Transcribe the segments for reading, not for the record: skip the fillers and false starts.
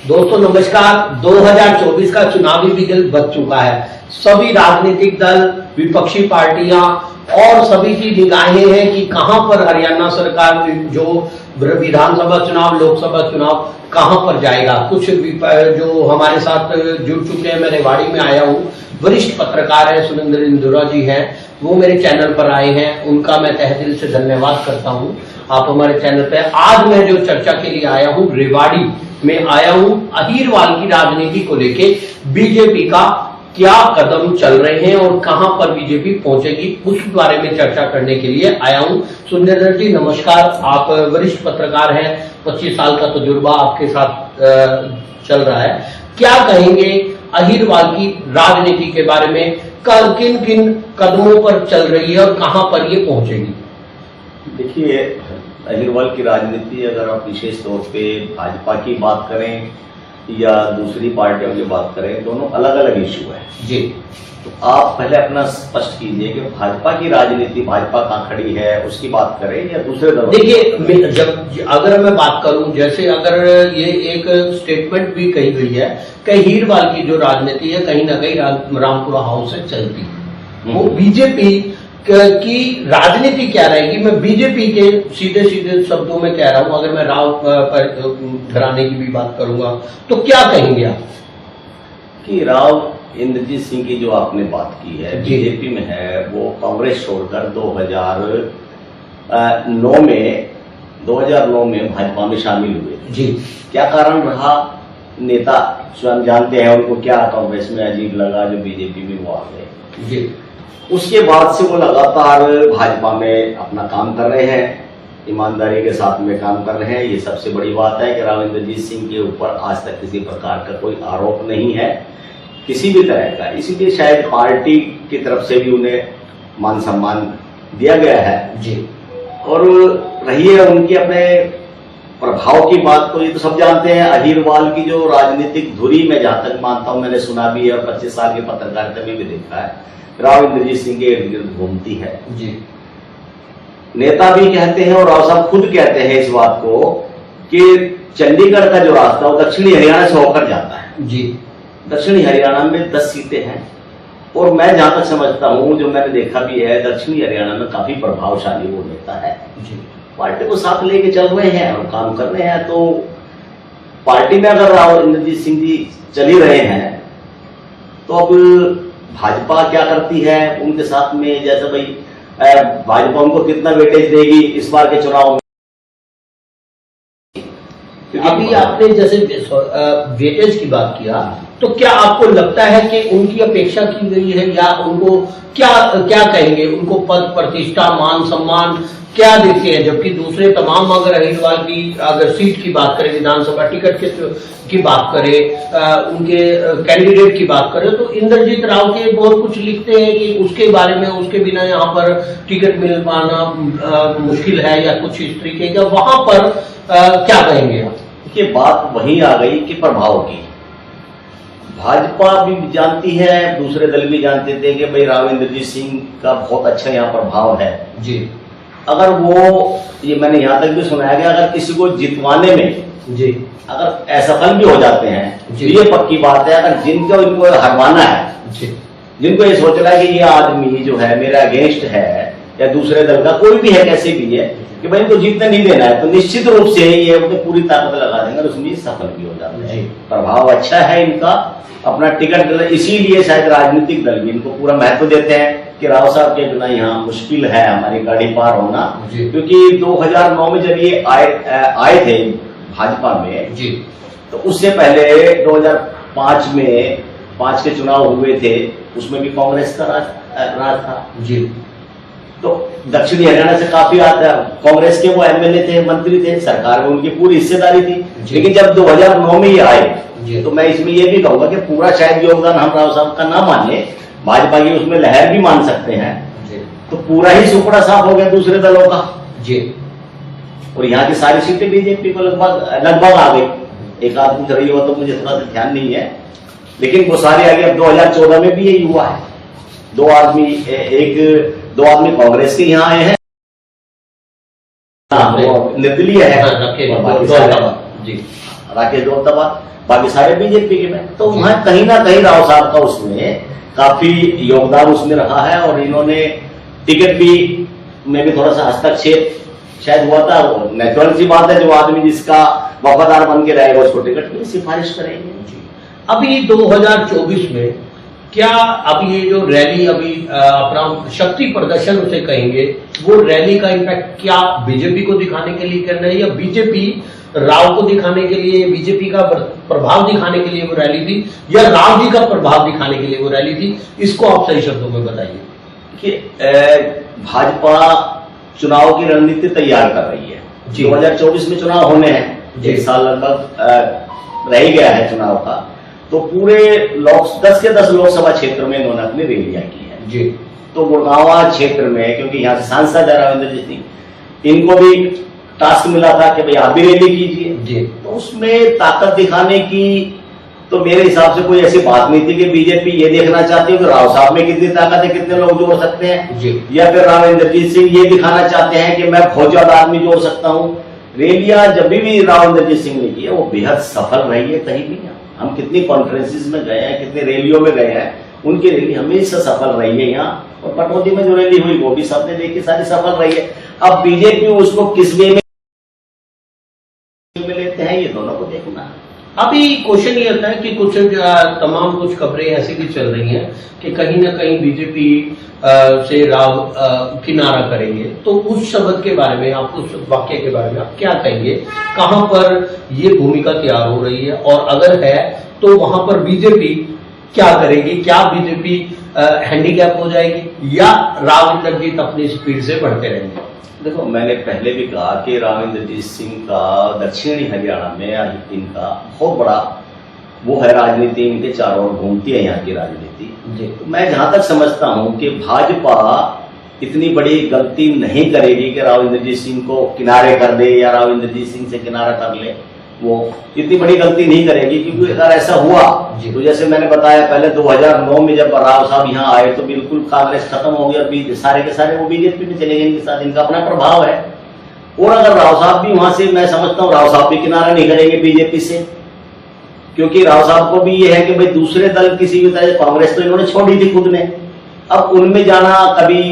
दोस्तों नमस्कार। 2024 का चुनावी बिगुल बज चुका है। सभी राजनीतिक दल, विपक्षी पार्टियां और सभी की निगाहें हैं कि कहां पर हरियाणा सरकार जो विधानसभा चुनाव, लोकसभा चुनाव कहां पर जाएगा। कुछ जो हमारे साथ जुड़ चुके हैं, मैं रेवाड़ी में आया हूं, वरिष्ठ पत्रकार है सुरेंद्र इंदुरा जी हैं, वो मेरे चैनल पर आए हैं, उनका मैं तहे दिल से धन्यवाद करता हूं। आप हमारे चैनल पे। आज मैं जो चर्चा के लिए आया हूं, रेवाड़ी में आया हूं, अहीरवाल की राजनीति को लेके बीजेपी का क्या कदम चल रहे हैं और कहां पर बीजेपी पहुंचेगी, उस बारे में चर्चा करने के लिए आया हूं। सुरेंद्र जी नमस्कार। आप वरिष्ठ पत्रकार हैं, 25 साल का तजुर्बा आपके साथ चल रहा है। क्या कहेंगे अहीरवाल की राजनीति के बारे में, किन किन कदमों पर चल रही है और कहां पर ये पहुंचेगी? देखिए, अहीरवाल की राजनीति अगर आप विशेष तौर पे भाजपा की बात करें या दूसरी पार्टियों की बात करें, दोनों अलग अलग इशू है जी। तो आप पहले अपना स्पष्ट कीजिए कि भाजपा की राजनीति, भाजपा कहाँ खड़ी है उसकी बात करें या दूसरे दलों। देखिए, जब अगर मैं बात करूं, जैसे अगर ये एक स्टेटमेंट भी कही गई है कि अहीरवाल की जो राजनीति है कहीं ना कहीं रामपुरा हाउस से चलती है, वो बीजेपी की राजनीति क्या रहेगी। मैं बीजेपी के सीधे सीधे शब्दों में कह रहा हूं, अगर मैं राव घराने की भी बात करूंगा तो क्या कहेंगे आप? कि राव इंद्रजीत सिंह की जो आपने बात की है, बीजेपी में है, वो कांग्रेस छोड़कर 2009 में भाजपा में शामिल हुए जी। क्या कारण रहा, नेता स्वयं जानते हैं उनको क्या कांग्रेस में अजीब लगा जो बीजेपी में वो आ गए जी। उसके बाद से वो लगातार भाजपा में अपना काम कर रहे हैं, ईमानदारी के साथ में काम कर रहे हैं। ये सबसे बड़ी बात है कि राव इंद्रजीत सिंह के ऊपर आज तक किसी प्रकार का कोई आरोप नहीं है किसी भी तरह का, इसीलिए शायद पार्टी की तरफ से भी उन्हें मान सम्मान दिया गया है जी। और रही है उनकी अपने प्रभाव की बात, तो ये तो सब जानते हैं अहीरवाल की जो राजनीतिक धुरी, मैं जहां तक मानता हूं, मैंने सुना भी है और 25 साल की पत्रकारिता में भी देखा है, राव इंद्रजीत सिंह के इर्द गिर्द घूमती है जी। नेता भी कहते हैं और राव साहब खुद कहते हैं इस बात को कि चंडीगढ़ का जो रास्ता वो दक्षिणी हरियाणा से होकर जाता है जी। दक्षिणी हरियाणा में 10 सीटें हैं और मैं जहां तक समझता हूं, जो मैंने देखा भी है, दक्षिणी हरियाणा में काफी प्रभावशाली वो नेता है जी। पार्टी को साथ लेके चल रहे हैं और काम कर रहे हैं। तो पार्टी में अगर राव इंद्रजीत सिंह जी चल ही रहे हैं तो अब भाजपा क्या करती है उनके साथ में, जैसे भाई भाजपा उनको कितना वेटेज देगी इस बार के चुनाव में। अभी आपने जैसे वेटेज की बात किया, तो क्या आपको लगता है कि उनकी अपेक्षा की गई है या उनको क्या कहेंगे, उनको पद प्रतिष्ठा मान सम्मान क्या देते हैं, जबकि दूसरे तमाम, अगर अहीरवाल की अगर सीट की बात करें, विधानसभा टिकट की बात करें, उनके कैंडिडेट की बात करें, तो इंद्रजीत राव के बहुत कुछ लिखते हैं कि उसके बारे में, उसके बिना यहाँ पर टिकट मिल पाना मुश्किल है या कुछ इस तरीके का, वहां पर क्या कहेंगे आप? ये बात वही आ गई कि प्रभाव की। भाजपा भी जानती है, दूसरे दल भी जानते थे कि भाई राव इंद्रजीत सिंह का बहुत अच्छा यहाँ प्रभाव है जी। अगर वो, ये मैंने यहाँ तक भी सुनाया गया, अगर किसी को जितवाने में जी अगर असफल भी हो जाते हैं, तो ये पक्की बात है, अगर जिनको इनको हरवाना है जी, जिनको ये सोच रहा है कि ये आदमी जो है मेरा अगेंस्ट है या दूसरे दल का कोई भी है, कैसे भी है, कि भाई इनको जीतने नहीं देना है, तो निश्चित रूप से ये अपनी पूरी ताकत लगा देंगे और उसमें सफल भी हो जाते हैं। प्रभाव अच्छा है इनका, अपना टिकट, इसीलिए शायद राजनीतिक दल भी इनको पूरा महत्व देते हैं कि राव साहब के बिना यहाँ मुश्किल है हमारी गाड़ी पार होना। क्योंकि 2009 में जब ये आए थे भाजपा में जी, तो उससे पहले 2005 में 5 के चुनाव हुए थे, उसमें भी कांग्रेस का राज था जी। तो दक्षिणी हरियाणा से काफी कांग्रेस के वो एमएलए थे, मंत्री थे, सरकार में उनकी पूरी हिस्सेदारी थी। लेकिन जब 2009 में ये आए, तो मैं इसमें ये भी कहूंगा कि पूरा शायद योगदान हम राव साहब का ना माने, भाजपा की उसमें लहर भी मान सकते हैं, तो पूरा ही सुपड़ा साफ हो गया दूसरे दलों का जी। और यहाँ की सारी सीटें बीजेपी को लगभग आ गई। एक आध पूछ रही हो तो मुझे थोड़ा ध्यान नहीं है, लेकिन वो सारे आगे। अब 2014 में भी यही हुआ है, दो आदमी कांग्रेस के यहाँ आए हैं, निर्दलीय है जी, राकेश दौलताबाद, बाकी सारे बीजेपी के में। तो वहां कहीं ना कहीं राव साहब का उसमें काफी योगदान उसमें रहा है, और इन्होंने टिकट भी में भी थोड़ा सा हस्तक्षेप शायद हुआ था। नेचुरल सी बात है, जो आदमी जिसका वफादार बन के रहेगा उसको टिकट की सिफारिश करेंगे। अभी 2024 में क्या अब ये जो रैली अभी अपना शक्ति प्रदर्शन उसे कहेंगे, वो रैली का इम्पैक्ट क्या बीजेपी को दिखाने के लिए करना है, या बीजेपी राव को दिखाने के लिए, बीजेपी का प्रभाव दिखाने के लिए वो रैली थी, या राव जी का प्रभाव दिखाने के लिए वो रैली थी? इसको आप सही शब्दों में बताइए। कि भाजपा चुनाव की रणनीति तैयार कर रही है। 2024 में चुनाव होने हैं, 1 साल लगभग रह गया है चुनाव का। तो पूरे 10 के 10 लोकसभा क्षेत्र में इन्होंने अपनी रैलियां की है जी। तो गुड़गांव क्षेत्र में, क्योंकि यहाँ से सांसद है रविंद्र जी सिंह, इनको भी टास्क मिला था कि भाई आप भी रैली कीजिए जी। तो उसमें ताकत दिखाने की तो मेरे हिसाब से कोई ऐसी बात नहीं थी कि बीजेपी ये देखना चाहती है कि राव साहब में कितनी ताकत है, कितने लोग जोड़ सकते हैं जी। या फिर राव इंद्रजीत सिंह ये दिखाना चाहते हैं कि मैं बहुत ज्यादा आदमी जोड़ सकता हूँ। रैलियां जब भी राव इंद्रजीत सिंह ने की है वो बेहद सफल रही है। कहीं भी हम कितनी कॉन्फ्रेंसिस में गए हैं, कितनी रैलियों में गए हैं, उनकी रैली हमेशा सफल रही है यहाँ। और पटौदी में जो रैली हुई वो भी सबने देखी, सारी सफल रही है। अब बीजेपी उसको किस वे में लेते हैं, ये दोनों को देखना है। अभी क्वेश्चन ये आता है कि कुछ खबरें ऐसी भी चल रही हैं कि कहीं ना कहीं बीजेपी से राव किनारा करेंगे। तो उस शब्द के बारे में, आप उस वाक्य के बारे में आप क्या कहेंगे? कहां पर ये भूमिका तैयार हो रही है, और अगर है तो वहां पर बीजेपी क्या करेगी? क्या बीजेपी हैंडीकैप हो जाएगी, या राव इंद्रजीत अपनी स्पीड से बढ़ते रहेंगे? देखो, मैंने पहले भी कहा कि राव इंद्रजीत सिंह का दक्षिणी हरियाणा में इनका बहुत बड़ा वो है राजनीति, इनके चारों ओर घूमती है यहाँ की राजनीति। तो मैं जहां तक समझता हूं कि भाजपा इतनी बड़ी गलती नहीं करेगी कि राव इंद्रजीत सिंह को किनारे कर दे या राव इंद्रजीत सिंह से किनारा कर ले। वो इतनी बड़ी गलती नहीं करेगी, क्योंकि अगर ऐसा हुआ तो जैसे मैंने बताया पहले 2009 में जब राव साहब यहाँ आए तो बिल्कुल कांग्रेस खत्म हो गई और सारे के सारे वो बीजेपी में चले गए, इनके साथ इनका अपना प्रभाव है। और अगर राव साहब भी वहां से, मैं समझता हूँ राव साहब भी किनारा नहीं करेंगे बीजेपी से, क्योंकि राव साहब को भी ये है कि भाई दूसरे दल किसी भी तरह, कांग्रेस तो इन्होंने छोड़ी थी खुद ने, अब उनमें जाना कभी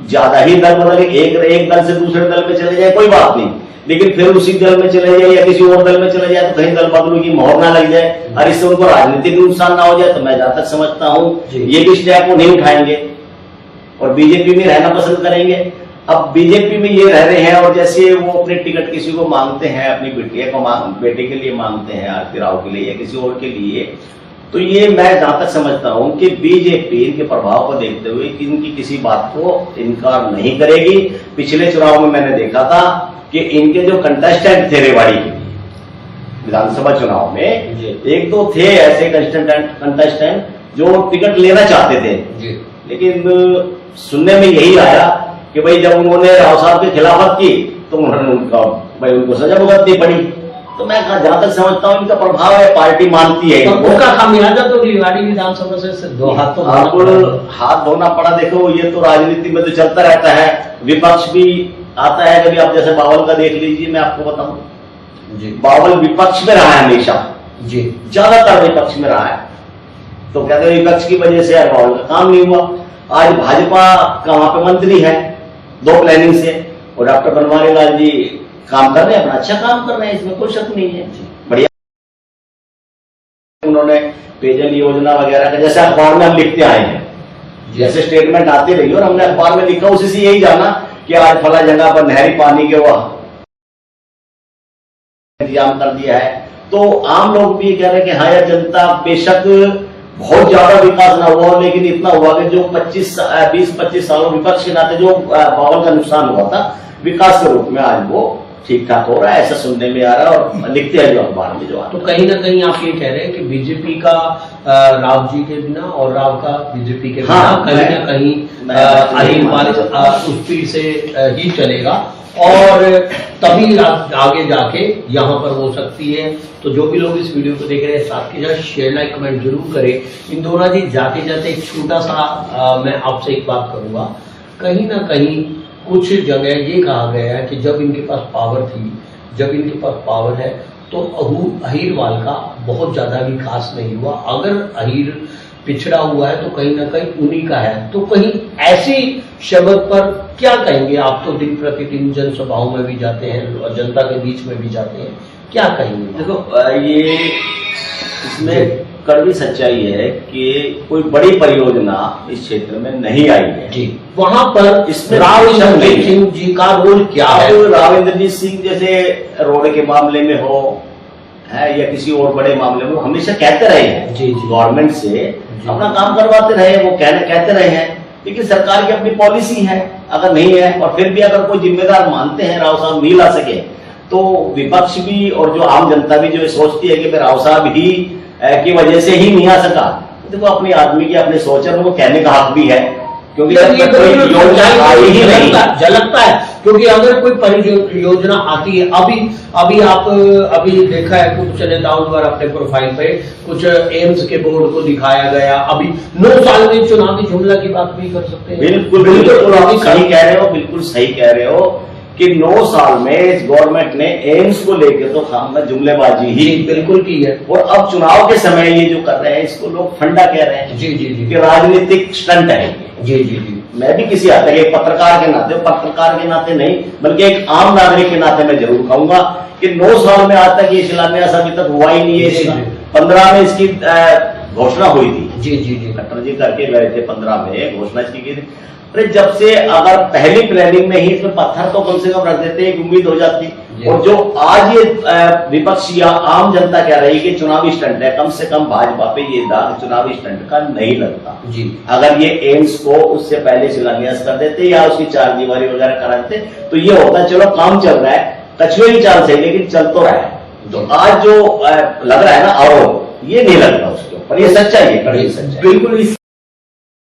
ज्यादा ही दल बदले, एक दल से दूसरे दल में चले जाए कोई बात नहीं, लेकिन फिर उसी दल में चले जाए या किसी और दल में चले जाए तो कहीं दल बदलू की मोहर ना लग जाए और इससे उनको राजनीतिक नुकसान ना हो जाए। तो मैं जहां तक समझता हूं ये भी स्टेप वो नहीं उठाएंगे और बीजेपी में रहना पसंद करेंगे। अब बीजेपी में ये रह रहे हैं और जैसे वो अपने टिकट किसी को मांगते हैं, अपनी बेटे के लिए मांगते हैं, आरती राव के लिए या किसी और के लिए, तो ये मैं जहां तक समझता हूं कि बीजेपी इनके प्रभाव को देखते हुए इनकी किसी बात को इनकार नहीं करेगी। पिछले चुनाव में मैंने देखा था कि इनके जो कंटेस्टेंट थे रेवाड़ी के विधानसभा चुनाव में, एक दो थे ऐसे कंटेस्टेंट जो टिकट लेना चाहते थे, लेकिन सुनने में यही आया कि भाई जब उन्होंने राव साहब की खिलाफत की तो उन्होंने उनको सजा भुगतनी पड़ी। तो मैं जहां तक समझता हूँ इनका प्रभाव है, पार्टी मानती है तो उनका खामियाजा तो रेवाड़ी विधानसभा से दो हाथ धोना पड़ा। देखो, ये तो राजनीति में तो चलता रहता है, विपक्ष भी आता है कभी। आप जैसे बावल का देख लीजिए, मैं आपको बताऊं, बावल विपक्ष में रहा है हमेशा जी, ज्यादातर विपक्ष में रहा है। तो कहते हैं विपक्ष की वजह से बावल का काम नहीं हुआ। आज भाजपा का वहां पे मंत्री है 2 प्लानिंग से, और डॉक्टर बनवारी लाल जी काम कर रहे हैं, अपना अच्छा काम कर रहे हैं, इसमें कोई शक नहीं है, बढ़िया। उन्होंने पेयजल योजना वगैरह का जैसे अखबार में हम लिखते आए हैं, जैसे स्टेटमेंट आती रही और हमने अखबार में लिखा, उसी से यही जाना कि आज फला जगह पर नहरी पानी के वह इंतजाम कर दिया है। तो आम लोग भी कह रहे हैं कि हाँ यार, जनता बेशक बहुत ज्यादा विकास ना हुआ, लेकिन इतना हुआ कि जो 20-25 सालों विपक्ष के नाते जो बावल का नुकसान हुआ था, विकास के रूप में आज वो ठीक ठाक हो रहा है, ऐसा सुनने में आ रहा है और लिखते हैं जो अखबार में जो आ रहा है। तो कहीं ना कहीं आप ये कह रहे हैं कि बीजेपी का राव जी के बिना और राव का बीजेपी के बिना कहीं ना कहीं अहिंद उस स्पीड से ही चलेगा और तभी आगे जाके यहाँ पर हो सकती है। तो जो भी लोग इस वीडियो को देख रहे हैं, साथ के साथ शेयर लाइक कमेंट जरूर करें। इंदौरा जी, जाते जाते एक छोटा सा मैं आपसे एक बात करूंगा, कहीं ना कहीं कुछ जगह ये कहा गया है कि जब इनके पास पावर थी, जब इनके पास पावर है तो अहीरवाल का बहुत ज्यादा विकास नहीं हुआ। अगर अहीर पिछड़ा हुआ है तो कहीं ना कहीं उन्हीं का है। तो कहीं ऐसी शब्द पर क्या कहेंगे आप? तो दिन प्रतिदिन जनसभाओं में भी जाते हैं और जनता के बीच में भी जाते हैं, क्या कहेंगे? देखो, ये इसमें कड़वी सच्चाई है कि कोई बड़ी परियोजना इस क्षेत्र में नहीं आई है जी। वहां पर इसमें राव इंद्रजीत सिंह जी का रोल क्या है? राव इंद्रजीत सिंह जैसे रोड के मामले में हो है या किसी और बड़े मामले में, हमेशा कहते रहे हैं जी जी गवर्नमेंट से अपना काम करवाते रहे, वो कहते रहे हैं। लेकिन सरकार की अपनी पॉलिसी है, अगर नहीं है और फिर भी अगर कोई जिम्मेदार मानते हैं राव साहब नहीं ला सके, तो विपक्ष भी और जो आम जनता भी जो सोचती है कि राव साहब ही की वजह से ही नहीं आ सका, देखो अपने आदमी की अपने सोच है, उनको कहने का हक भी है, क्योंकि कोई योजना आई ही नहीं झलकता है। क्योंकि अगर कोई परियोजना आती है, अभी अभी देखा है कुछ नेताओं द्वारा अपने प्रोफाइल पे कुछ एम्स के बोर्ड को दिखाया गया। अभी 9 साल में चुनावी जुमला की बात भी कर सकते हैं। बिल्कुल बिल्कुल आप सही कह रहे हो, बिल्कुल सही कह रहे हो कि 9 साल में इस गवर्नमेंट ने एम्स को लेकर तो खाम में जुमलेबाजी ही बिल्कुल की है। और अब चुनाव के समय ये जो कर रहे हैं इसको लोग फंडा कह रहे हैं। जी जी जी कि राजनीतिक स्टंट है। जी जी जी मैं भी किसी हद तक एक पत्रकार के नाते नहीं बल्कि एक आम नागरिक के नाते मैं जरूर कहूंगा कि 9 साल में आज तक ये शिलान्यास अभी तक हुआ ही नहीं है। 15 में इसकी घोषणा हुई थी। जी जी जी खट्टर जी करके गए थे, 15 में घोषणा इसकी की थी। अरे जब से अगर पहली प्लानिंग में ही इसमें पत्थर तो कम से कम रख देते, एक उम्मीद हो जाती। और जो आज ये विपक्ष या आम जनता कह रही है कि चुनावी स्टंट है, कम से कम भाजपा पे ये दाग चुनावी स्टंट का नहीं लगता जी। अगर ये एम्स को उससे पहले शिलान्यास कर देते या उसकी 4 दीवारी वगैरह करा देते तो ये होता चलो काम चल रहा है, कछुए की चाल सही लेकिन चल तो रहा है। तो आज जो लग रहा है ना आरोप, ये नहीं लग रहा उसके ऊपर, ये सच्चाई है। बिल्कुल।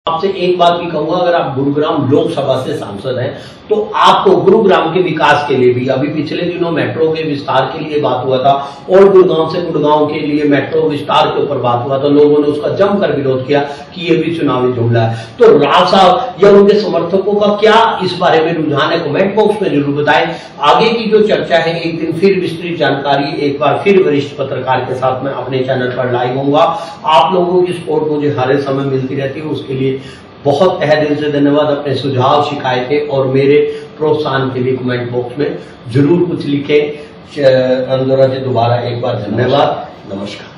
आपसे एक बात भी कहूंगा, अगर आप गुरुग्राम लोकसभा से सांसद हैं तो आपको गुरुग्राम के विकास के लिए भी, अभी पिछले दिनों मेट्रो के विस्तार के लिए बात हुआ था और गुड़गांव से गुड़गांव के लिए मेट्रो विस्तार के ऊपर बात हुआ था, लोगों ने उसका जमकर विरोध किया कि ये भी चुनावी जुमला है। तो राव साहब या उनके समर्थकों का क्या इस बारे में रुझान है? कमेंट बॉक्स में जरूर बताएं। आगे की जो चर्चा है एक दिन फिर विस्तृत जानकारी एक बार फिर वरिष्ठ पत्रकार के साथ मैं अपने चैनल पर लाइव होऊंगा। आप लोगों की सपोर्ट मुझे हर समय मिलती रहती है, उसके लिए बहुत तहे दिल से धन्यवाद। अपने सुझाव, शिकायतें और मेरे प्रोत्साहन के लिए कमेंट बॉक्स में जरूर कुछ लिखें। अंदोरा जी दोबारा एक बार धन्यवाद, नमस्कार।